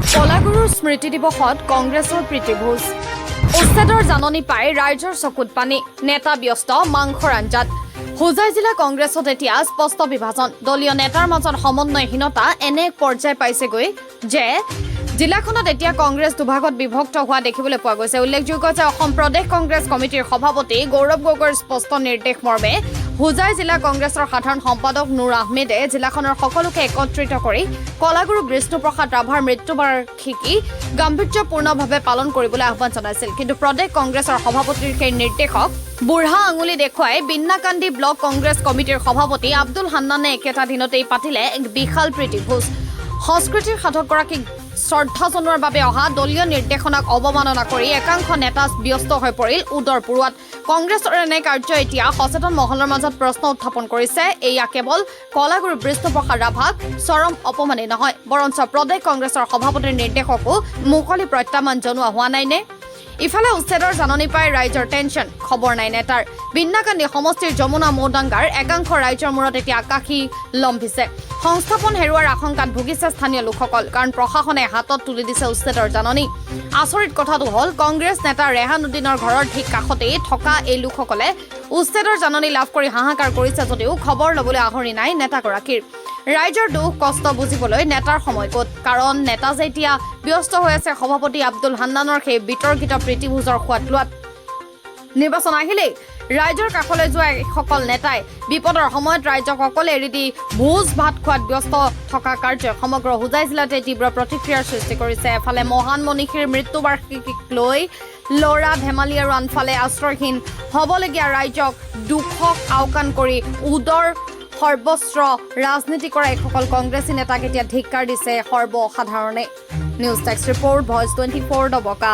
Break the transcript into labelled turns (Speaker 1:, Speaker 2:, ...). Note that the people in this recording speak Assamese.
Speaker 1: কলাগুৰুৰ স্মৃতি দিৱসত কংগ্ৰেছৰ প্ৰীতিভোজ উচ্ছেদৰ জাননী পাই ৰাইজৰ চকুত পানী নেতা ব্যস্ত মাংসৰ আঞ্জাত হোজাই জিলা কংগ্ৰেছত এতিয়া স্পষ্ট বিভাজন দলীয় নেতাৰ মাজত সমন্বয়হীনতা এনে পৰ্যায় পাইছেগৈ যে জিলাখনত এতিয়া কংগ্ৰেছ দুভাগত বিভক্ত হোৱা দেখিবলৈ পোৱা গৈছে উল্লেখযোগ্য যে অসম প্ৰদেশ কংগ্ৰেছ কমিটিৰ সভাপতি গৌৰৱ গগৈৰ স্পষ্ট নিৰ্দেশ মৰ্মে হোজাই জিলা কংগ্ৰেছৰ সাধাৰণ সম্পাদক নুৰ আহমেদে জিলাখনৰ সকলোকে একত্ৰিত কৰি কলাগুৰু বিষ্ণুপ্ৰসাদ ৰাভাৰ মৃত্যুবাৰ্ষিকী গাম্ভীৰ্যপূৰ্ণভাৱে পালন কৰিবলৈ আহ্বান জনাইছিল কিন্তু প্ৰদেশ কংগ্ৰেছৰ সভাপতিৰ সেই নিৰ্দেশক বুঢ়া আঙুলি দেখুৱাই বিন্নাকান্দি ব্লক কংগ্ৰেছ কমিটিৰ সভাপতি আব্দুল হান্নানে একেটা দিনতেই পাতিলে এক বিশাল প্ৰীতিভোজ সংস্কৃতিৰ সাধকগৰাকীক শ্ৰদ্ধা জনোৱাৰ বাবে অহা দলীয় নিৰ্দেশনাক অৱমাননা কৰি একাংশ নেতা ব্যস্ত হৈ পৰিল উদৰ পুৰোৱাত কংগ্ৰেছৰ এনে কাৰ্য এতিয়া সচেতন মহলৰ মাজত প্ৰশ্ন উত্থাপন কৰিছে এয়া কেৱল কলাগুৰু বিষ্ণুপ্ৰসাদ ৰাভাক চৰম অপমানেই নহয় বৰঞ্চ প্ৰদেশ কংগ্ৰেছৰ সভাপতিৰ নিৰ্দেশকো মুকলি প্ৰত্যাহ্বান জনোৱা হোৱা নাইনে ইফালে উচ্ছেদৰ জাননী পাই ৰাইজৰ টেনচন খবৰ নাই নেতাৰ বিন্নাকান্দি সমষ্টিৰ যমুনা মৌদাংগাৰ একাংশ ৰাইজৰ মূৰত এতিয়া আকাশী লম্ভিছে সংস্থাপন হেৰুৱাৰ আশংকাত ভুগিছে স্থানীয় লোকসকল কাৰণ প্ৰশাসনে হাতত তুলি দিছে উচ্ছেদৰ জাননী আচৰিত কথাটো হ'ল কংগ্ৰেছ নেতা ৰেহানুদ্দিনৰ ঘৰৰ ঠিক কাষতেই থকা এই লোকসকলে উচ্ছেদৰ জাননী লাভ কৰি হাহাকাৰ কৰিছে যদিও খবৰ ল'বলৈ আহৰি নাই নেতাগৰাকীৰ ৰাইজৰ দুখ কষ্ট বুজিবলৈ নেতাৰ সময় ক'ত কাৰণ নেতা যে এতিয়া ব্যস্ত হৈ আছে সভাপতি আব্দুল হান্নানৰ সেই বিতৰ্কিত প্ৰীতিভোজৰ সোৱাদ লোৱাত নিৰ্বাচন আহিলেই ৰাইজৰ কাষলৈ যোৱা সকল নেতাই বিপদৰ সময়ত ৰাইজক অকলে এৰি দি ভোজ ভাত খোৱাত ব্যস্ত থকা কাৰ্যই সমগ্ৰ হোজাই জিলাতে তীব্ৰ প্ৰতিক্ৰিয়াৰ সৃষ্টি কৰিছে এফালে মহান মনীষীৰ মৃত্যুবাৰ্ষিকীক লৈ লৰা ধেমালি আৰু আনফালে আশ্ৰয়হীন হ'বলগীয়া ৰাইজক দুখক আওকাণ কৰি উদৰ সৰ্বস্ত্ৰ ৰাজনীতি কৰা এইসকল কংগ্ৰেছী নেতাক এতিয়া ধিক্কাৰ দিছে সৰ্বসাধাৰণে news desk report voice 24 Dabaka